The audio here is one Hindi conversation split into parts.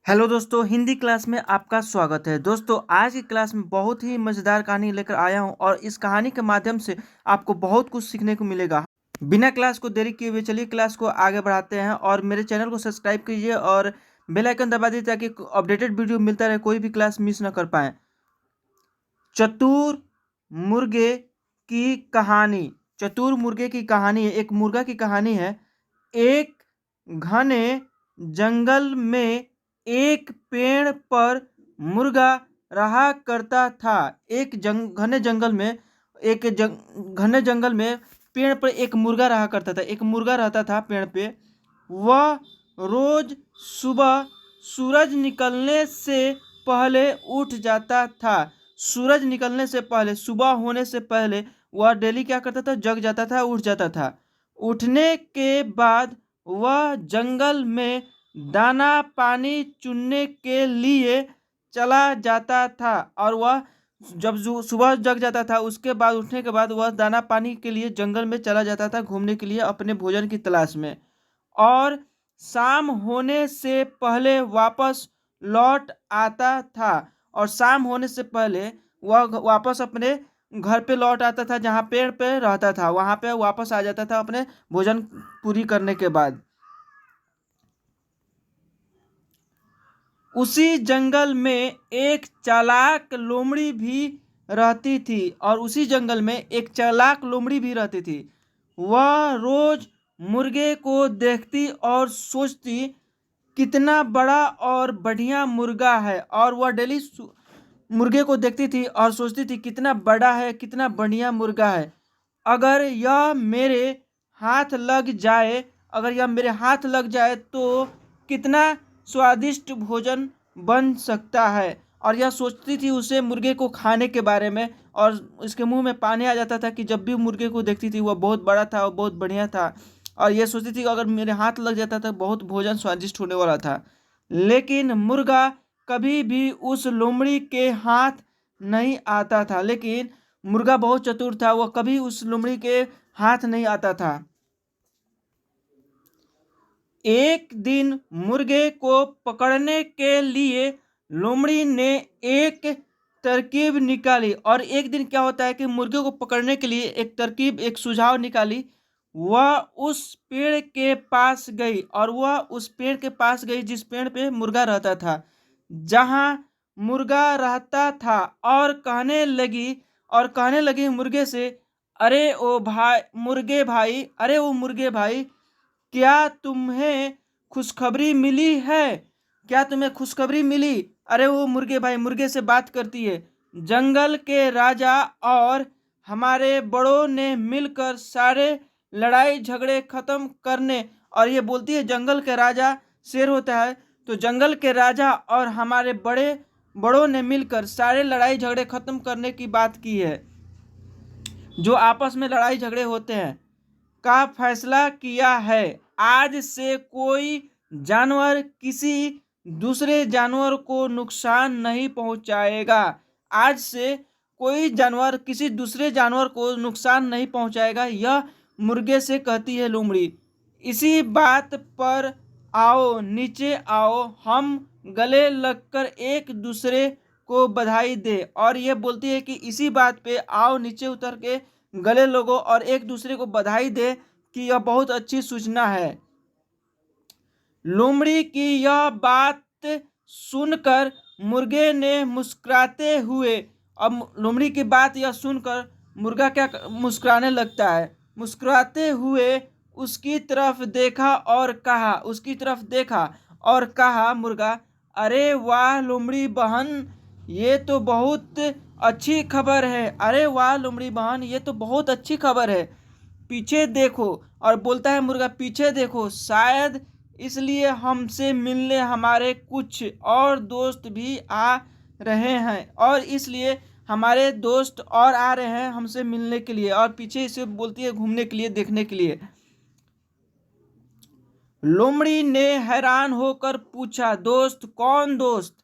हेलो दोस्तों, हिंदी क्लास में आपका स्वागत है। दोस्तों, आज की क्लास में बहुत ही मज़ेदार कहानी लेकर आया हूं और इस कहानी के माध्यम से आपको बहुत कुछ सीखने को मिलेगा। बिना क्लास को देरी किए हुए चलिए क्लास को आगे बढ़ाते हैं और मेरे चैनल को सब्सक्राइब कीजिए और बेल आइकन दबा दीजिए ताकि अपडेटेड वीडियो मिलता रहे, कोई भी क्लास मिस ना कर पाएँ। चतुर मुर्गे की कहानी। चतुर मुर्गे की कहानी एक मुर्गा की कहानी है। एक घने जंगल में एक पेड़ पर मुर्गा रहा करता था। घने जंगल में घने जंगल में पेड़ पर एक मुर्गा रहा करता था। एक मुर्गा रहता था पेड़ पे। वह रोज सुबह सूरज निकलने से पहले उठ जाता था। सूरज निकलने से पहले, सुबह होने से पहले वह डेली क्या करता था? जग जाता था, उठ जाता था। उठने के बाद वह जंगल में दाना पानी चुनने के लिए चला जाता था। और वह जब सुबह जग जाता था, उसके बाद उठने के बाद वह दाना पानी के लिए जंगल में चला जाता था, घूमने के लिए अपने भोजन की तलाश में। और शाम होने से पहले वापस लौट आता था। और शाम होने से पहले वह वापस अपने घर पे लौट आता था, जहाँ पेड़ पे रहता था वहाँ पे वापस आ जाता था अपने भोजन पूरी करने के बाद। उसी जंगल में एक चालाक लोमड़ी भी रहती थी। और उसी जंगल में एक चालाक लोमड़ी भी रहती थी। वह रोज मुर्गे को देखती और सोचती कितना बड़ा और बढ़िया मुर्गा है। और वह डेली मुर्गे को देखती थी और सोचती थी कितना बड़ा है, कितना बढ़िया मुर्गा है। अगर यह मेरे हाथ लग जाए अगर यह मेरे हाथ लग जाए तो कितना स्वादिष्ट भोजन बन सकता है। और यह सोचती थी उसे मुर्गे को खाने के बारे में। और उसके मुंह में पानी आ जाता था कि जब भी मुर्गे को देखती थी वह बहुत बड़ा था और बहुत बढ़िया था। और यह सोचती थी कि अगर मेरे हाथ लग जाता था बहुत भोजन स्वादिष्ट होने वाला था। लेकिन मुर्गा कभी भी उस लोमड़ी के हाथ नहीं आता था। लेकिन मुर्गा बहुत चतुर था, वह कभी उस लोमड़ी के हाथ नहीं आता था। एक दिन मुर्गे को पकड़ने के लिए लोमड़ी ने एक तरकीब निकाली। और एक दिन क्या होता है कि मुर्गे को पकड़ने के लिए एक तरकीब, एक सुझाव निकाली। वह उस पेड़ के पास गई और वह उस पेड़ के पास गई जिस पेड़ पे मुर्गा रहता था, जहां मुर्गा रहता था। और कहने लगी मुर्गे से, अरे ओ भाई मुर्गे भाई, अरे ओ मुर्गे भाई, क्या तुम्हें खुशखबरी मिली है? क्या तुम्हें खुशखबरी मिली? अरे वो मुर्गे भाई मुर्गे से बात करती है। जंगल के राजा और हमारे बड़ों ने मिलकर सारे लड़ाई झगड़े खत्म करने। और ये बोलती है जंगल के राजा शेर होता है, तो जंगल के राजा और हमारे बड़ों ने मिलकर सारे लड़ाई झगड़े खत्म करने की बात की है। जो आपस में लड़ाई झगड़े होते हैं का फैसला किया है। आज से कोई जानवर किसी दूसरे जानवर को नुकसान नहीं पहुंचाएगा। आज से कोई जानवर किसी दूसरे जानवर को नुकसान नहीं पहुंचाएगा, यह मुर्गे से कहती है लोमड़ी। इसी बात पर आओ, नीचे आओ, हम गले लगकर एक दूसरे को बधाई दे। और यह बोलती है कि इसी बात पे आओ, नीचे उतर के गले लगो और एक दूसरे को बधाई दे कि यह बहुत अच्छी सूचना है। लोमड़ी की यह बात सुनकर मुर्गे ने मुस्कुराते हुए, अब लोमड़ी की बात यह सुनकर मुर्गा क्या मुस्कुराने लगता है। मुस्कुराते हुए उसकी तरफ देखा और कहा मुर्गा, अरे वाह लोमड़ी बहन, ये तो बहुत अच्छी खबर है। अरे वाह लोमड़ी बहन, ये तो बहुत अच्छी खबर है। पीछे देखो। और बोलता है मुर्गा, पीछे देखो, शायद इसलिए हमसे मिलने हमारे कुछ और दोस्त भी आ रहे हैं। और इसलिए हमारे दोस्त और आ रहे हैं हमसे मिलने के लिए। और पीछे इसे बोलती है घूमने के लिए, देखने के लिए। लोमड़ी ने हैरान होकर पूछा, दोस्त? कौन दोस्त?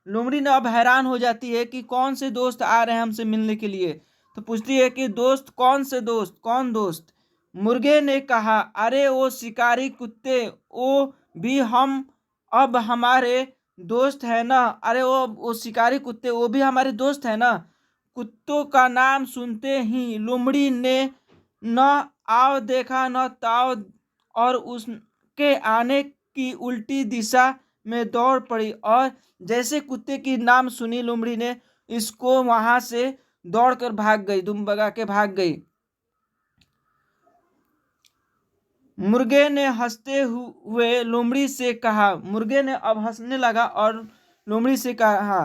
लोमड़ी ने अब हैरान हो जाती है कि कौन से दोस्त आ रहे हैं हमसे मिलने के लिए। तो पूछती है कि दोस्त कौन से दोस्त, कौन दोस्त? मुर्गे ने कहा, अरे वो शिकारी कुत्ते, वो भी हम अब हमारे दोस्त है ना। अरे वो शिकारी कुत्ते वो भी हमारे दोस्त है ना। कुत्तों का नाम सुनते ही लोमड़ी ने न आव देखा न ताव और उसके आने की उल्टी दिशा में दौड़ पड़ी, और जैसे कुत्ते की नाम सुनी लोमड़ी ने इसको वहां से दौड़कर भाग गई, दुम भगा के भाग गई। मुर्गे ने हंसते हुए लोमड़ी से कहा, मुर्गे ने अब हंसने लगा और लोमड़ी से कहा,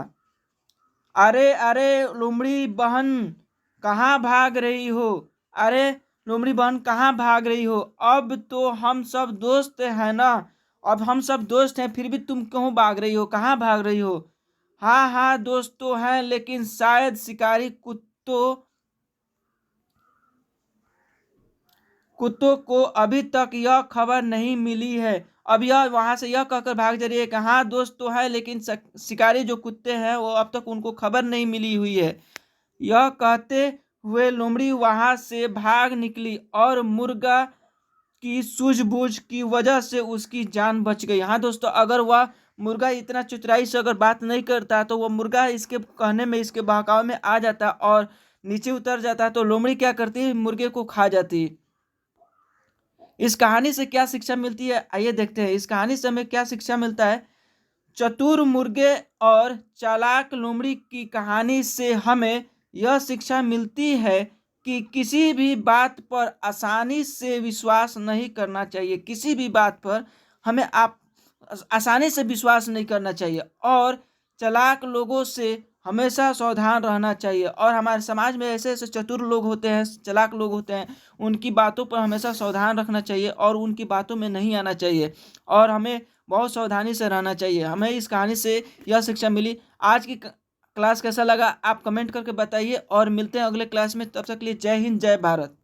अरे अरे लोमड़ी बहन कहाँ भाग रही हो। अरे लोमड़ी बहन कहाँ भाग रही हो, अब तो हम सब दोस्त हैं ना। अब हम सब दोस्त हैं, फिर भी तुम क्यों भाग रही हो, कहाँ भाग रही हो। हाँ हाँ दोस्त तो हैं, लेकिन शायद शिकारी कुत्तों को अभी तक यह खबर नहीं मिली है। अब यह वहां से यह कहकर भाग जा रही है कि हाँ दोस्त तो है, लेकिन शिकारी जो कुत्ते हैं वो अब तक उनको खबर नहीं मिली हुई है। यह कहते हुए लोमड़ी वहां से भाग निकली और मुर्गा की सूझबूझ की वजह से उसकी जान बच गई। हाँ दोस्तों, अगर वह मुर्गा इतना चतुराई से अगर बात नहीं करता तो वह मुर्गा इसके कहने में, इसके बहकावे में आ जाता और नीचे उतर जाता, तो लोमड़ी क्या करती, मुर्गे को खा जाती। इस कहानी से क्या शिक्षा मिलती है, आइए देखते हैं। इस कहानी से हमें क्या शिक्षा मिलता है। चतुर मुर्गे और चालाक लोमड़ी की कहानी से हमें यह शिक्षा मिलती है कि किसी भी बात पर आसानी से विश्वास नहीं करना चाहिए। किसी भी बात पर हमें आप आसानी से विश्वास नहीं करना चाहिए, और चालाक लोगों से हमेशा सावधान रहना चाहिए। और हमारे समाज में ऐसे ऐसे चतुर लोग होते हैं, चालाक लोग होते हैं, उनकी बातों पर हमेशा सावधान रखना चाहिए और उनकी बातों में नहीं आना चाहिए, और हमें बहुत सावधानी से रहना चाहिए। हमें इस कहानी से यह शिक्षा मिली। आज की क्लास कैसा लगा आप कमेंट करके बताइए, और मिलते हैं अगले क्लास में। तब तक के लिए जय हिंद जय भारत।